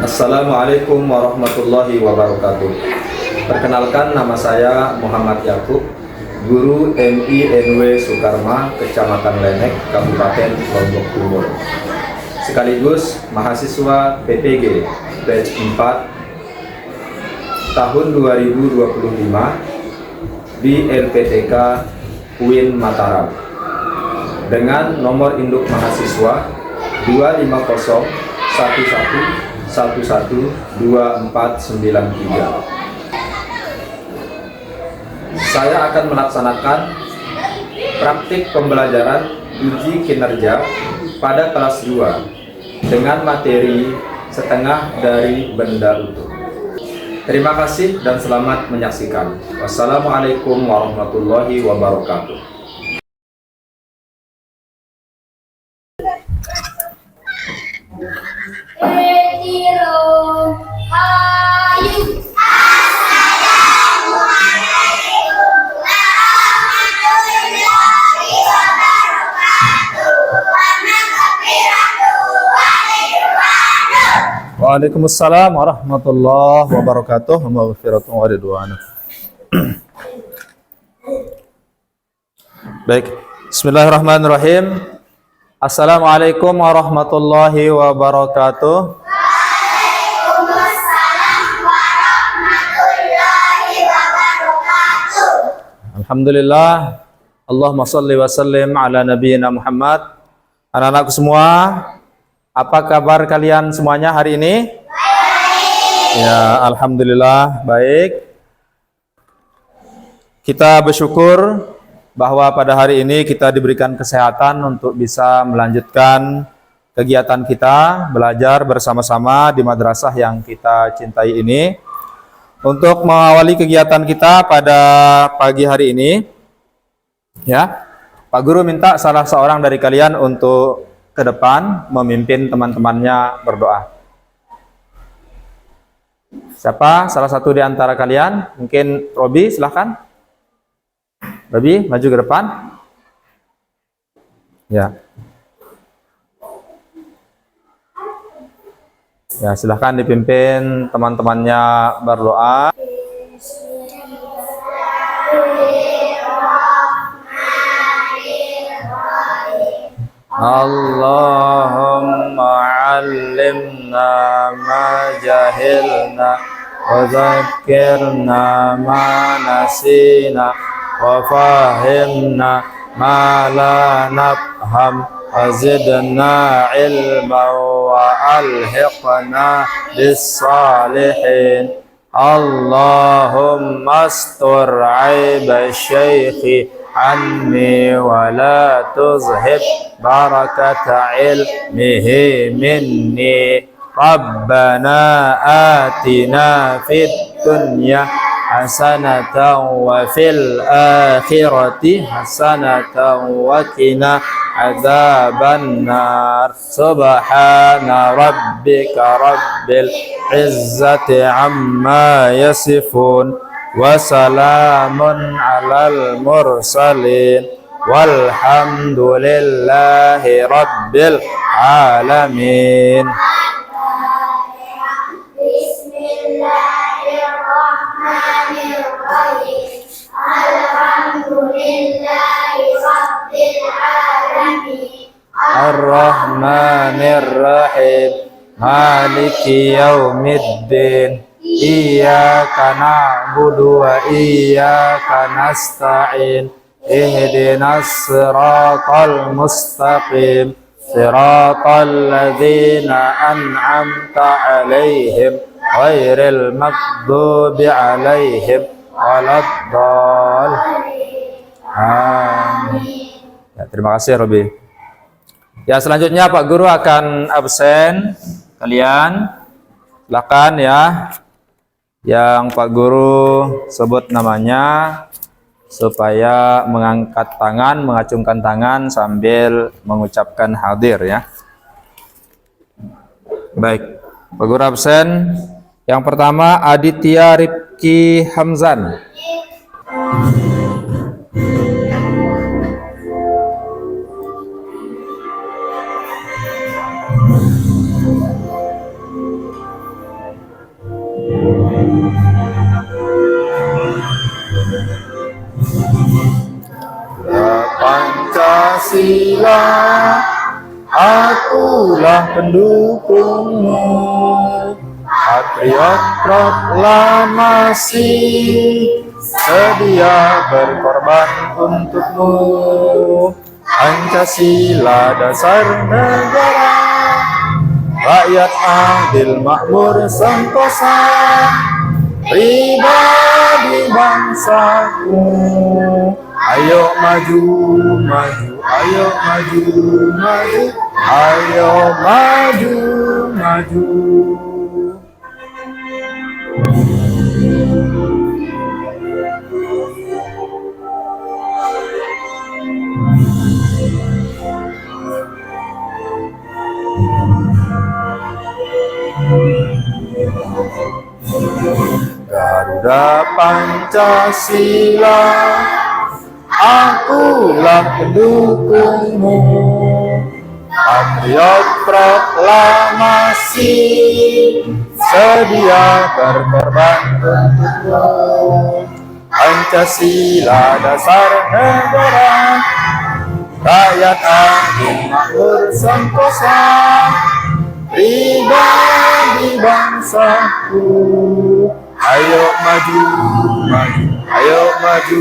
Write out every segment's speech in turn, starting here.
Assalamualaikum warahmatullahi wabarakatuh. Perkenalkan, nama saya Muhammad Yakub, guru MINW Soekarma, Kecamatan Lenek, Kabupaten Lombok Timur. Sekaligus mahasiswa PPG batch 4 tahun 2025 di LPTK UIN Mataram dengan nomor induk mahasiswa 25011112493. Saya akan melaksanakan praktik pembelajaran uji kinerja pada kelas 2 dengan materi setengah dari benda utuh. Terima kasih dan selamat menyaksikan. Wassalamualaikum warahmatullahi wabarakatuh. Waalaikumsalam warahmatullahi wabarakatuh. Maghfiratuh wa ridwan. Baik, bismillahirrahmanirrahim. Assalamualaikum warahmatullahi wabarakatuh. Waalaikumsalam warahmatullahi wabarakatuh. Alhamdulillah. Allahumma salli wa sallim ala nabiyyina Muhammad. Anak-anakku semua, apa kabar kalian semuanya hari ini? Baik. Ya, alhamdulillah baik. Kita bersyukur bahwa pada hari ini kita diberikan kesehatan untuk bisa melanjutkan kegiatan kita belajar bersama-sama di madrasah yang kita cintai ini. Untuk mengawali kegiatan kita pada pagi hari ini, ya, Pak Guru minta salah seorang dari kalian untuk ke depan memimpin teman-temannya berdoa. Siapa salah satu di antara kalian? Mungkin Robi, silahkan. Robi, maju ke depan. Ya. Ya, silahkan dipimpin teman-temannya berdoa. Allahumma 'allimna ma jahilna wa zakkirna ma nasina wa fahimna ma la nafham wa zidna ilma wa alhiqna bis salihin. Allahumma astur 'aiba syaikhi anni wa la tuzhib barakata ilmihi minni. Rabbana atina fid dunya hasanatan wa fil akhirati hasanatan wa qina adzaban nar. Subhana rabbika rabbil izzati amma yasifun wa salamun alal mursalin walhamdulillahi rabbil alamin. Bismillahirrahmanirrahim. Alhamdulillahi rabbil alamin. Ar-Rahmanir-Rahim. Maliki yaumiddin. Iyyaka na'budu wa iyyaka nasta'in. Ihdinas siratal mustaqim. Siratal ladzina an'amta 'alaihim ghairil maghdubi 'alaihim waladdallin. Amin. Ya, terima kasih Robi. Ya, selanjutnya Pak Guru akan absen. Kalian silakan ya, yang Pak Guru sebut namanya supaya mengangkat tangan, mengacungkan tangan sambil mengucapkan hadir ya. Baik, Pak Guru absen. Yang pertama Aditya Rifki Hamzan. akulah pendukungmu, patriot proklamasi, sedia berkorban untukmu. Pancasila dasar negara, rakyat adil makmur sentosa, pribadi bangsaku. Ayo maju, maju, ayo maju, maju, ayo maju, maju. Garuda Pancasila, akulah pendukungmu, patriot proklamasi, sedia berkorban untukmu. Pancasila dasar negara, rakyat adil makmur sentosa, pribadi bangsaku. Ayo maju, maju, ayo maju,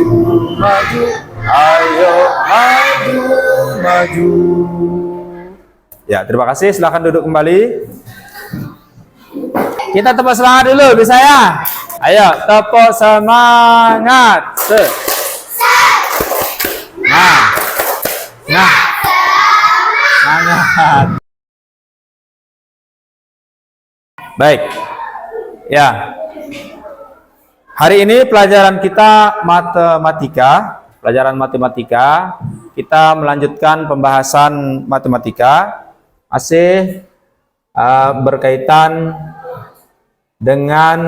maju, ayo maju, maju. Ya, terima kasih. Silakan duduk kembali. Kita tepuk semangat dulu, bisa ya? Ayo, tepuk semangat. Nah, semangat. Baik, ya. Hari ini pelajaran kita matematika, kita melanjutkan pembahasan matematika, masih berkaitan dengan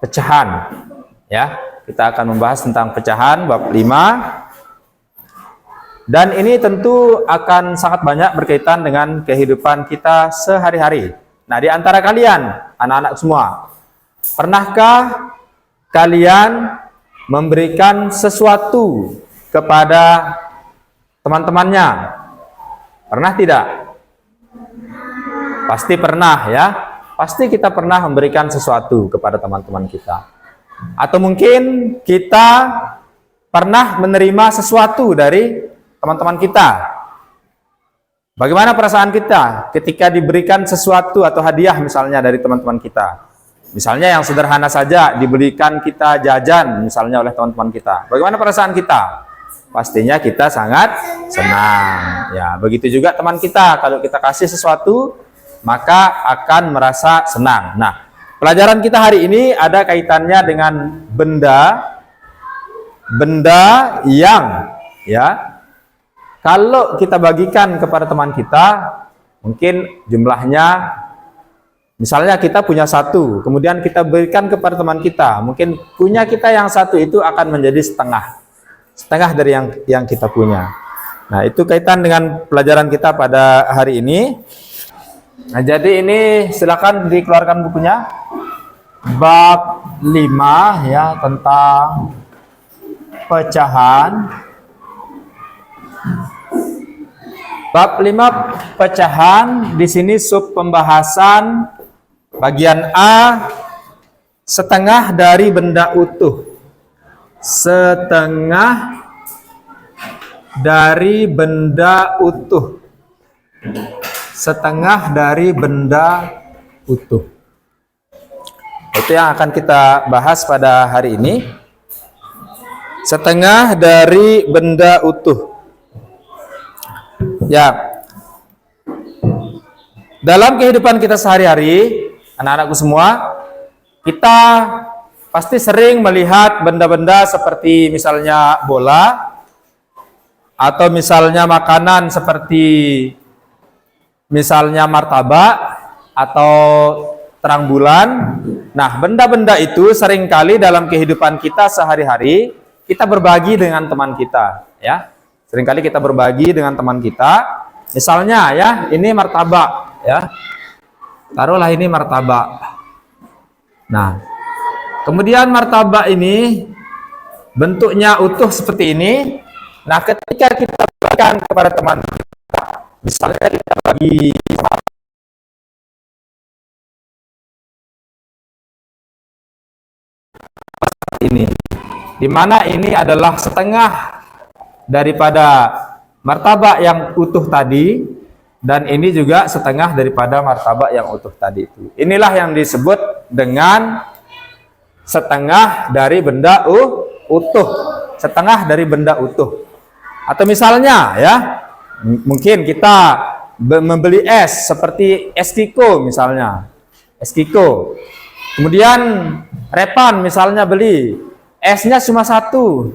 pecahan. Ya, kita akan membahas tentang pecahan bab 5. Dan ini tentu akan sangat banyak berkaitan dengan kehidupan kita sehari-hari. Nah, di antara kalian, anak-anak semua, pernahkah kalian memberikan sesuatu kepada teman-temannya? Pernah tidak? Pasti pernah ya. Pasti kita pernah memberikan sesuatu kepada teman-teman kita. Atau mungkin kita pernah menerima sesuatu dari teman-teman kita. Bagaimana perasaan kita ketika diberikan sesuatu atau hadiah misalnya dari teman-teman kita? Misalnya yang sederhana saja, diberikan kita jajan misalnya oleh teman-teman kita. Bagaimana perasaan kita? Pastinya kita sangat senang. Ya, begitu juga teman kita, kalau kita kasih sesuatu, maka akan merasa senang. Nah, pelajaran kita hari ini ada kaitannya dengan benda yang ya, kalau kita bagikan kepada teman kita, mungkin jumlahnya, misalnya kita punya satu, kemudian kita berikan kepada teman kita, mungkin punya kita yang satu itu akan menjadi setengah dari yang kita punya. Nah, itu kaitan dengan pelajaran kita pada hari ini. Nah, jadi ini silakan dikeluarkan bukunya. Bab 5 ya, tentang pecahan. Bab 5 pecahan, di sini sub pembahasan bagian A, setengah dari benda utuh. Setengah dari benda utuh. Setengah dari benda utuh. Itu yang akan kita bahas pada hari ini. Setengah dari benda utuh. Ya, dalam kehidupan kita sehari-hari, anak-anakku semua, kita pasti sering melihat benda-benda seperti misalnya bola, atau misalnya makanan seperti misalnya martabak, atau terang bulan. Nah, benda-benda itu seringkali dalam kehidupan kita sehari-hari, kita berbagi dengan teman kita, ya. Seringkali kita berbagi dengan teman kita. Misalnya ya, ini martabak ya. Taruhlah ini martabak. Nah, kemudian martabak ini bentuknya utuh seperti ini. Nah, ketika kita bagikan kepada teman kita. Misalnya kita bagi ini, di mana ini adalah setengah daripada martabak yang utuh tadi, dan ini juga setengah daripada martabak yang utuh tadi itu. Inilah yang disebut dengan setengah dari benda utuh, setengah dari benda utuh. Atau misalnya ya, mungkin kita membeli es seperti es Kiko misalnya, es Kiko. Kemudian Repan misalnya beli, esnya cuma satu,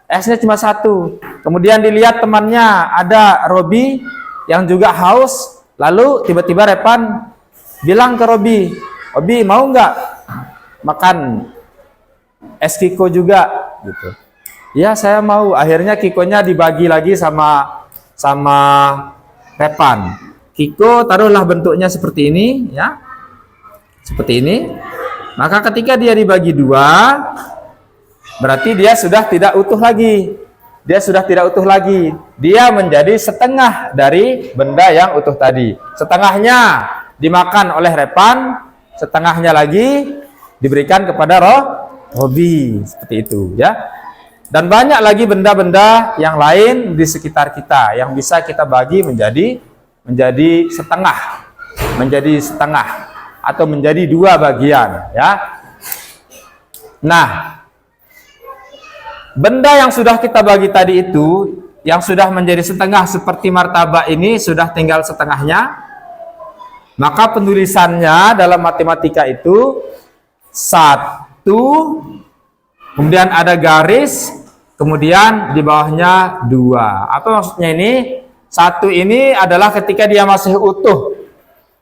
esnya cuma satu. Kemudian dilihat temannya ada Robi yang juga haus, lalu tiba-tiba Repan bilang ke Robi, Robi mau nggak makan es Kiko juga gitu. Ya saya mau. Akhirnya Kikonya dibagi lagi sama Repan. Kiko taruhlah bentuknya seperti ini ya, seperti ini. Maka ketika dia dibagi dua, berarti dia sudah tidak utuh lagi. Dia sudah tidak utuh lagi. Dia menjadi setengah dari benda yang utuh tadi. Setengahnya dimakan oleh Repan, setengahnya lagi diberikan kepada Robi, seperti itu ya. Dan banyak lagi benda-benda yang lain di sekitar kita yang bisa kita bagi menjadi setengah, atau menjadi dua bagian ya. Nah, benda yang sudah kita bagi tadi itu, yang sudah menjadi setengah seperti martabak ini, sudah tinggal setengahnya, maka penulisannya dalam matematika itu 1, kemudian ada garis, kemudian di bawahnya 2. Apa maksudnya ini? 1 ini adalah ketika dia masih utuh.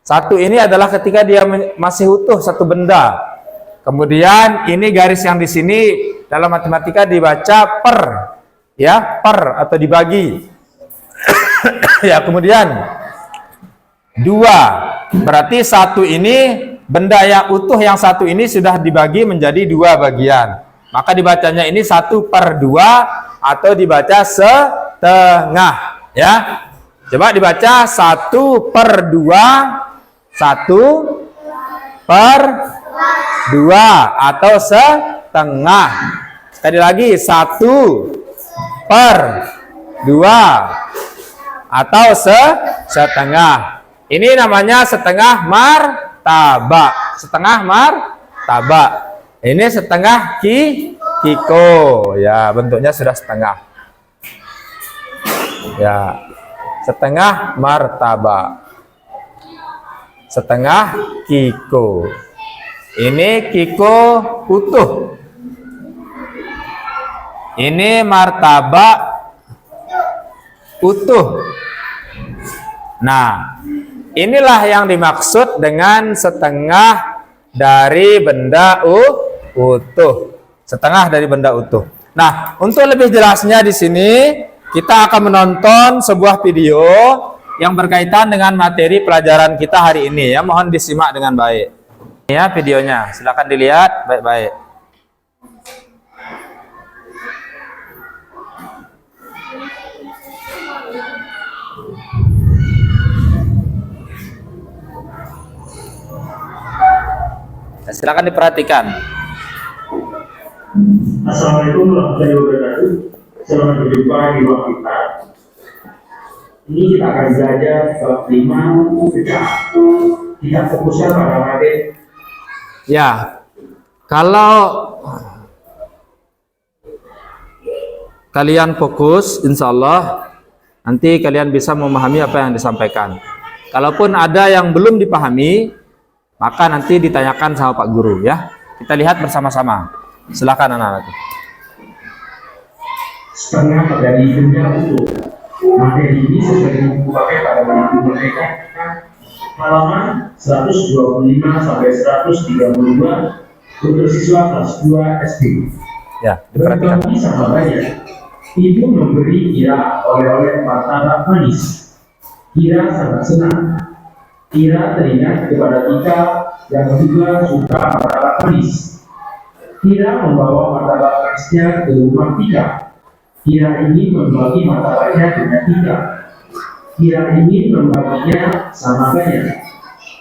1 ini adalah ketika dia masih utuh satu benda. Kemudian ini garis yang di sini dalam matematika dibaca per, ya, per atau dibagi. Ya, kemudian 2. Berarti 1 ini benda yang utuh yang 1 ini sudah dibagi menjadi 2 bagian. Maka dibacanya ini 1/2 atau dibaca setengah ya. Coba dibaca 1/2, 1/2 atau setengah. Sekali lagi 1/2 atau setengah. Ini namanya setengah martabak. Setengah martabak. Ini setengah Kiko ya, bentuknya sudah setengah ya. Setengah martabak, setengah Kiko. Ini Kiko utuh, ini martabak utuh. Nah, inilah yang dimaksud dengan setengah dari benda utuh, setengah dari benda utuh. Nah, untuk lebih jelasnya di sini kita akan menonton sebuah video yang berkaitan dengan materi pelajaran kita hari ini ya. Mohon disimak dengan baik. Ya, videonya silakan dilihat baik-baik. Silakan diperhatikan. Assalamualaikum warahmatullahi wabarakatuh. Selamat berjumpa di bab kita. Ini kita akan belajar bab 5 UPK. Kita fokusnya pada materi. Ya, kalau kalian fokus, insya Allah nanti kalian bisa memahami apa yang disampaikan. Kalaupun ada yang belum dipahami, maka nanti ditanyakan sama Pak Guru ya. Kita lihat bersama-sama. Silakan anak-anak. Setengah dari benda utuh. Materi ini sesuai dipakai pada buku mereka halaman 125 sampai 132 untuk siswa kelas 2 SD. Ya, diperhatikan. Berbagi sahabatnya, ibu memberi Ira oleh-oleh martabak manis. Ira sangat senang. Ira teringat kepada Tika yang juga suka martabak manis. Ira membawa martabak manisnya ke rumah Tika. Kira ini membagi martabaknya dengan 3. Kira ini membaginya sama banyak.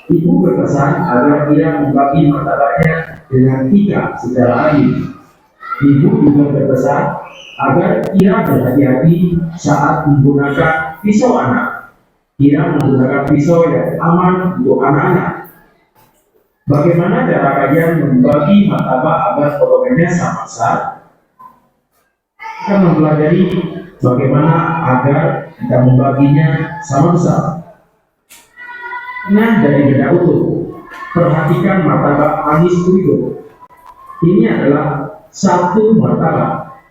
Ibu berpesan agar Kira membagi martabaknya dengan 3 secara adil. Ibu juga berpesan agar Kira berhati-hati saat menggunakan pisau anak. Kira menggunakan pisau yang aman untuk anak-anak. Bagaimana cara kalian membagi martabak agar potongannya sama besar? Kita mempelajari bagaimana agar kita membaginya sama besar. Nah, dari benda utuh, perhatikan martabak manis berikut. Ini adalah satu martabak.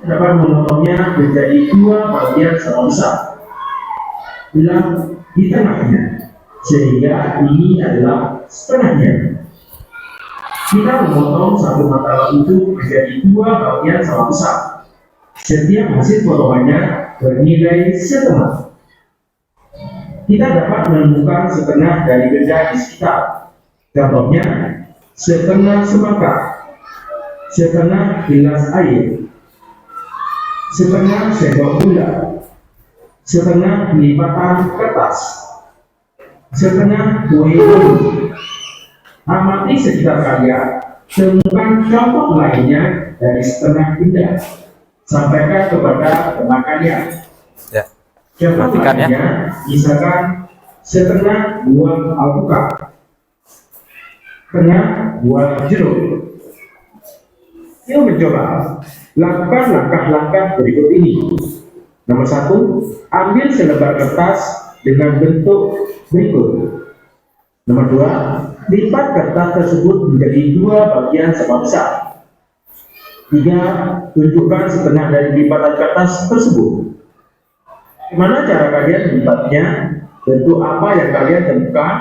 Dapat memotongnya menjadi 2 bagian sama besar. Bilang di tengahnya, sehingga ini adalah setengahnya. Kita memotong satu martabak itu menjadi 2 bagian sama besar. Setiap hasil potongannya bernilai setengah. Kita dapat menemukan setengah dari benda di sekitar. Contohnya, setengah semangka, setengah gelas air, setengah sendok gula, setengah lipatan kertas, setengah kue bolu. Amati sekitar kalian, temukan contoh lainnya dari setengah benda. Sampaikan kepada teman kalian. Ya. Contoh Perhatikan ya. lainnya, misalkan setengah buah alpukat, setengah buah jeruk. Yuk mencoba. Lakukan langkah-langkah berikut ini. Nomor 1, ambil selembar kertas dengan bentuk berikut. Nomor 2, lipat kertas tersebut menjadi 2 bagian sama besar. 3, tunjukkan setengah dari lipatan kertas tersebut. Gimana cara kalian melipatnya? Bentuk apa yang kalian temukan?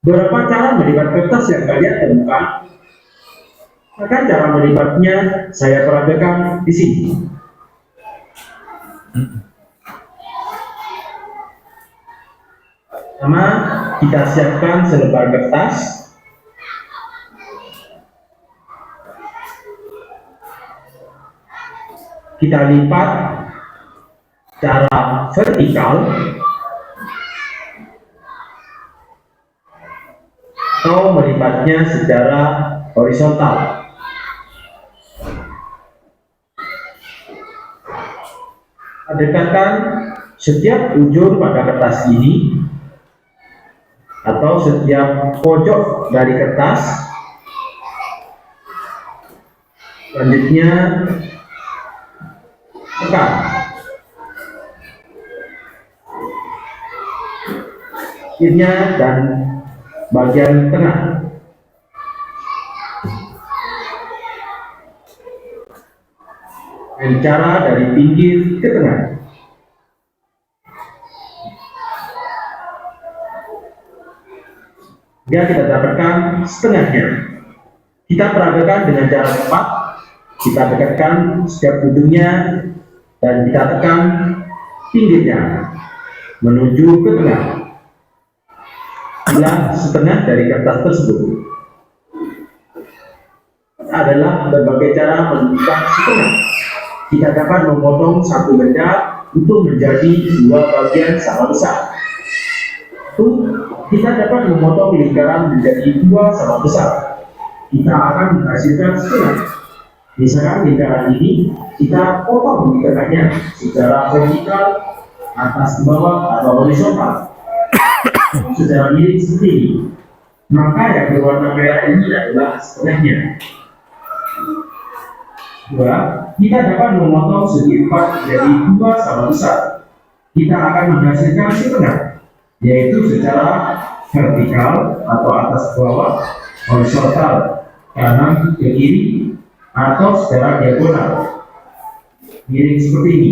Berapa cara melipat kertas yang kalian temukan? Maka cara melipatnya saya peragakan di sini. Pertama, kita siapkan selembar kertas. Kita lipat secara vertikal atau melipatnya secara horizontal. Dekatkan setiap ujung pada kertas ini atau setiap pojok dari kertas. Selanjutnya tekan. Akhirnya dan bagian tengah. Dan cara dari pinggir ke tengah. Dia kita dapatkan setengahnya. Kita peragakan dengan cara tepat. Kita dekatkan setiap ujungnya dan kita tekan pinggirnya menuju ke tengah. Inilah setengah dari kertas tersebut. Adalah berbagai cara menentukan setengah. Kita dapat memotong satu benda untuk menjadi 2 bagian sama besar. Kita dapat memotong lingkaran menjadi 2 sama besar. Kita akan menghasilkan setengah. Misalkan lingkaran ini kita potong di tengahnya secara vertikal, atas ke bawah atau horizontal, secara miring seperti ini. Maka yang berwarna merah ini adalah setengahnya. 2, kita dapat memotong segi 4 menjadi 2 sama besar. Kita akan menghasilkan setengah, yaitu secara vertikal atau atas ke bawah, horizontal, kanan ke kiri, atau secara diagonal, miring seperti ini.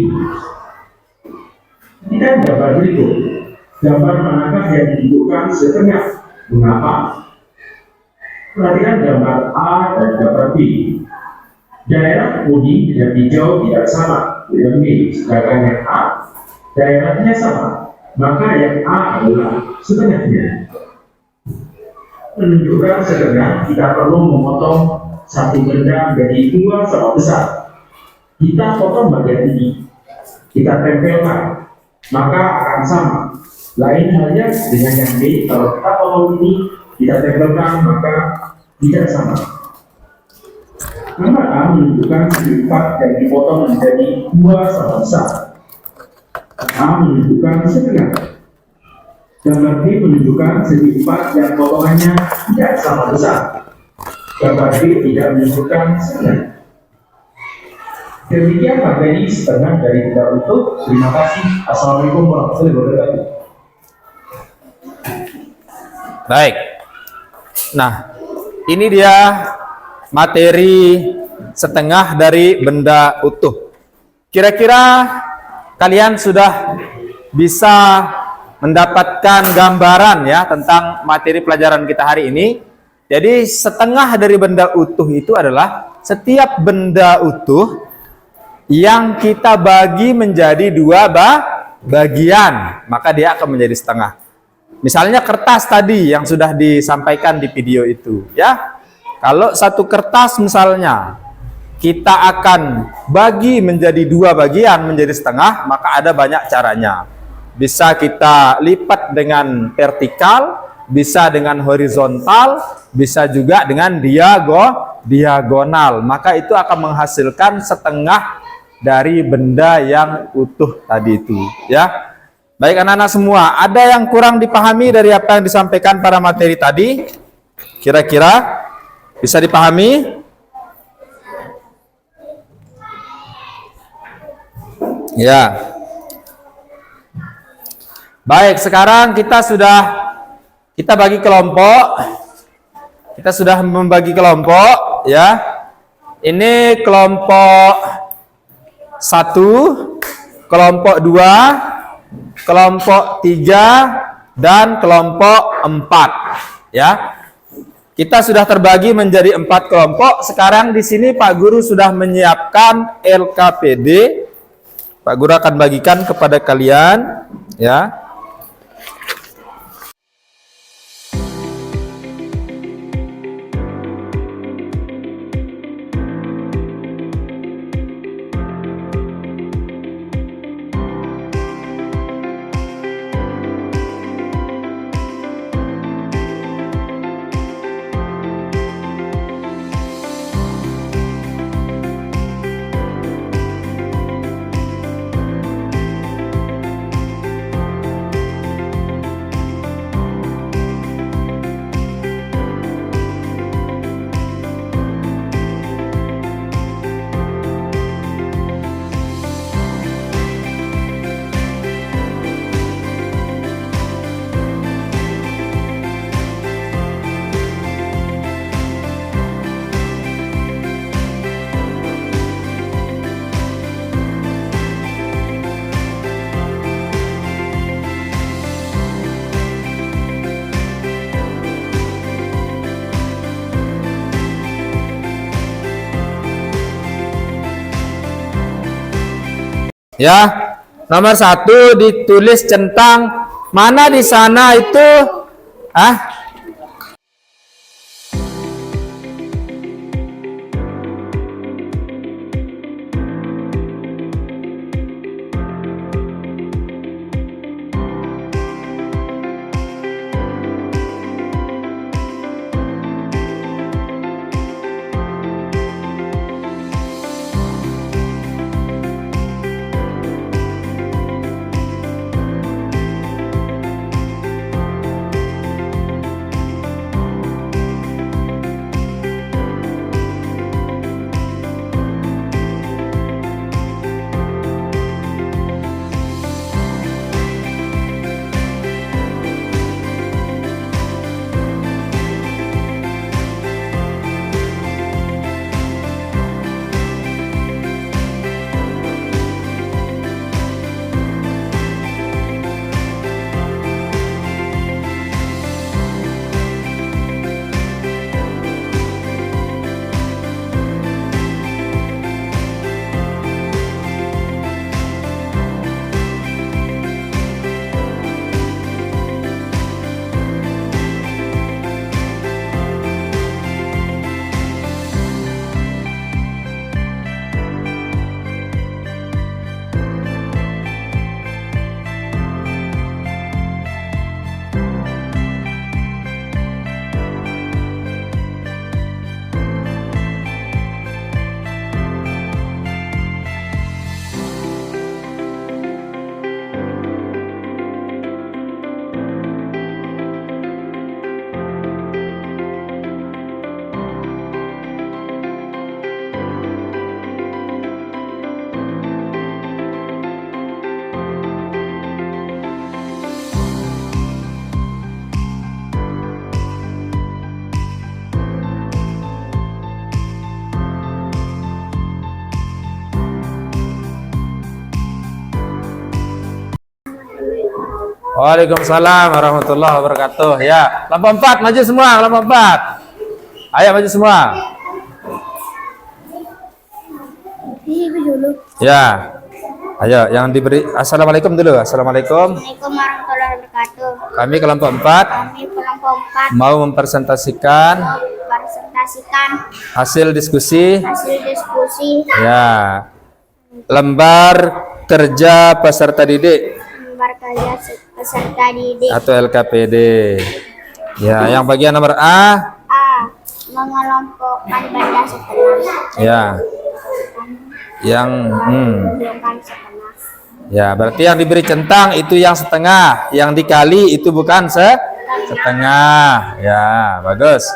Kita gambar berikut. Gambar manakah yang menunjukkan setengah? Mengapa? Perhatikan gambar A dan gambar B. Daerah kuning dan hijau tidak sama dengan B. Sedangkan yang A, daerahnya sama. Maka yang A adalah setengahnya. Menunjukkan setengah, kita perlu memotong satu benda menjadi 2 sama besar. kita potong bagian ini, kita tempelkan, maka akan sama. Lain halnya dengan yang B, kalau kita potong ini, kita tempelkan, maka tidak sama. Gambar A menunjukkan segi 4 yang dipotong menjadi 2 sama besar. A menunjukkan setengah. Gambar B menunjukkan segi 4 yang potongannya tidak sama besar. Gambar B tidak menunjukkan setengah. Demikian materi setengah dari benda utuh. Terima kasih. Assalamualaikum warahmatullahi wabarakatuh. Baik. Nah, ini dia materi setengah dari benda utuh. Kira-kira kalian sudah bisa mendapatkan gambaran ya tentang materi pelajaran kita hari ini. Jadi setengah dari benda utuh itu adalah setiap benda utuh yang kita bagi menjadi 2 bagian, maka dia akan menjadi setengah. Misalnya kertas tadi yang sudah disampaikan di video itu ya. Kalau satu kertas misalnya kita akan bagi menjadi 2 bagian menjadi setengah, maka ada banyak caranya. Bisa kita lipat dengan vertikal, bisa dengan horizontal, bisa juga dengan diagonal. Maka itu akan menghasilkan setengah dari benda yang utuh tadi itu ya. Baik anak-anak semua, ada yang kurang dipahami dari apa yang disampaikan pada materi tadi? Kira-kira bisa dipahami? Ya. Baik, sekarang kita bagi kelompok. Kita sudah membagi kelompok ya. Ini kelompok 1, kelompok 2, kelompok 3 dan kelompok 4 ya. Kita sudah terbagi menjadi 4 kelompok. Sekarang di sini Pak Guru sudah menyiapkan LKPD. Pak Guru akan bagikan kepada kalian ya. Ya, nomor 1 ditulis centang mana di sana itu Waalaikumsalam warahmatullahi wabarakatuh. Ya, kelompok 4 maju semua, kelompok 4. Ayo maju semua. Ya. Ayo, yang diberi assalamualaikum dulu. Assalamualaikum. Assalamualaikum warahmatullahi wabarakatuh. Kami kelompok 4 Kami kelompok 4 mau mempresentasikan presentasikan hasil diskusi hasil diskusi ya lembar kerja peserta didik lembar kerja peserta didik. atau LKPD. Ya, yang bagian nomor A. A. Mengelompokkan benda setengah. Ya. Yang Mengelompokkan setengah. ya, berarti yang diberi centang itu yang setengah, yang dikali itu bukan setengah. Ya, bagus.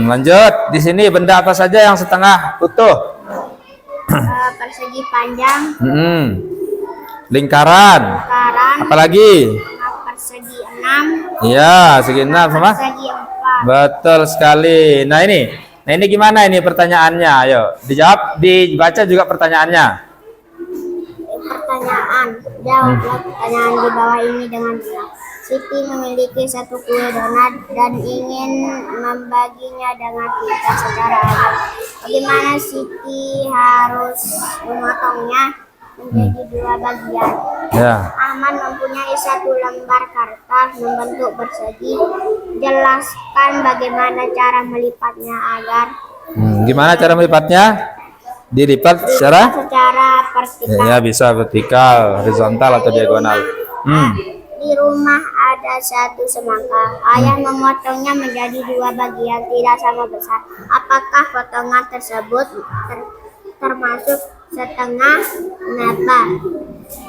Lanjut. Di sini benda apa saja yang setengah utuh? Persegi panjang, Lingkaran. lingkaran, Apalagi? persegi 6, Iya, segi 6 sama. persegi 4. Betul sekali. Nah ini gimana ini pertanyaannya? Ayo dijawab, dibaca juga pertanyaannya. Pertanyaan, jawablah pertanyaan di bawah ini dengan benar. Siti memiliki satu kue donat dan ingin membaginya dengan kita secara adil. Bagaimana Siti harus memotongnya menjadi 2 bagian? Ya. Ahmad mempunyai 1 lembar kertas membentuk persegi. Jelaskan bagaimana cara melipatnya agar Gimana cara melipatnya? Dilipat secara vertikal. ya, bisa vertikal, horizontal atau diagonal. Di rumah ada 1 semangka. Ayah memotongnya menjadi 2 bagian tidak sama besar. Apakah potongan tersebut termasuk setengah nata?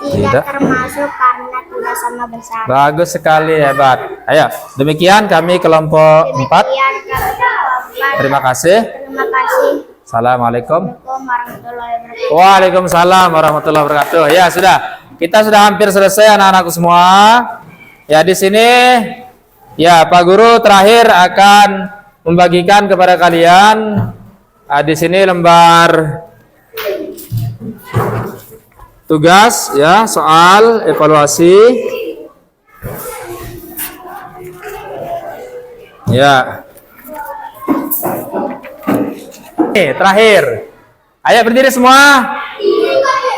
Tidak termasuk karena tidak sama besar. Bagus sekali, hebat. Ayo, demikian kami kelompok 4. Demikian kami kelompok 4. Terima kasih. Terima kasih. Assalamualaikum. Warahmatullahi wabarakatuh. Waalaikumsalam warahmatullahi wabarakatuh. Ya, sudah. Kita sudah hampir selesai anak-anakku semua. Ya, di sini ya Pak Guru terakhir akan membagikan kepada kalian di sini lembar tugas ya, soal evaluasi. Ya. Terakhir. Ayo berdiri semua.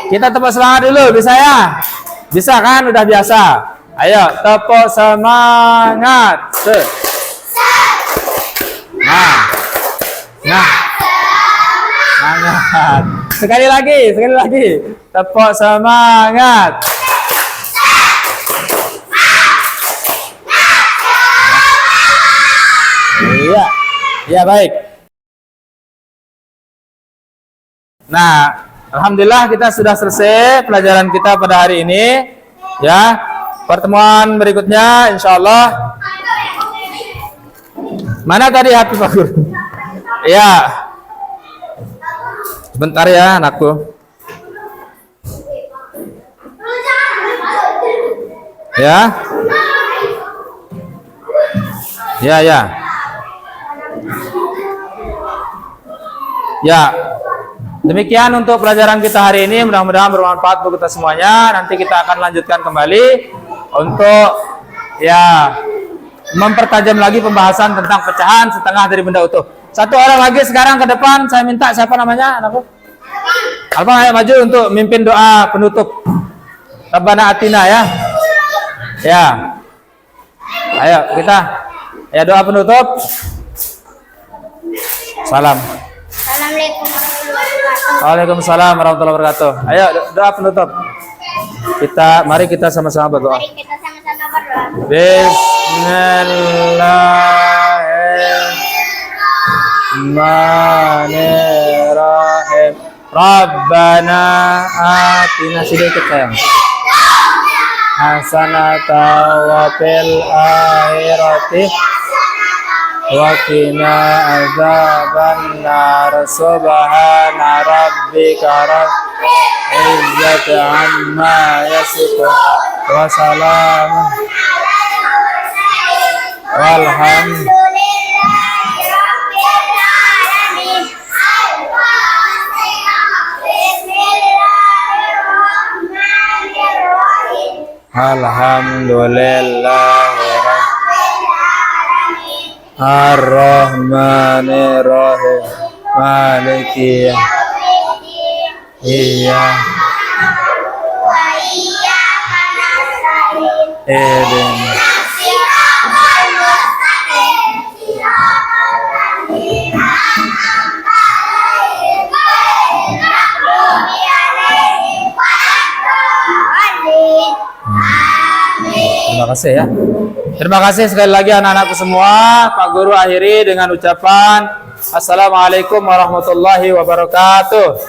Kita tepuk semangat dulu, bisa ya? Bisa kan? Udah biasa. Ayo, tepuk semangat. Nah. Semangat. Sekali lagi. Tepuk semangat. Iya. Iya, baik. Nah, alhamdulillah kita sudah selesai pelajaran kita pada hari ini. Ya, pertemuan berikutnya insya Allah. Mana tadi HP Pak Guru? Ya, sebentar ya anakku. Ya, ya. Demikian untuk pelajaran kita hari ini, mudah-mudahan bermanfaat untuk kita semuanya. Nanti kita akan lanjutkan kembali untuk ya mempertajam lagi pembahasan tentang pecahan setengah dari benda utuh. 1 orang lagi sekarang ke depan, saya minta siapa namanya anakku? Alfa, ayo maju untuk mimpin doa penutup. Rabbana atina ya. Ya. Ayo kita ya doa penutup. Salam. Assalamualaikum warahmatullahi wabarakatuh. Waalaikumsalam warahmatullahi wabarakatuh. Ayo doa penutup. Mari kita sama-sama berdoa. Mari kita sama-sama berdoa. Bismillahirrahmanirrahim. Rabbana atina sedikit sayang. Hasanatan wa fil akhirati wa qina adzabannar. Subhana rabbika rabbil izzati amma yasifun wa salamun walhamdulillah. Alhamdulillahirrahmanirrahim. Ar-Rahmanirrahim. Maliki Iya. Eden. Terima kasih ya. Terima kasih sekali lagi anak-anakku semua. Pak Guru akhiri dengan ucapan Assalamualaikum warahmatullahi wabarakatuh.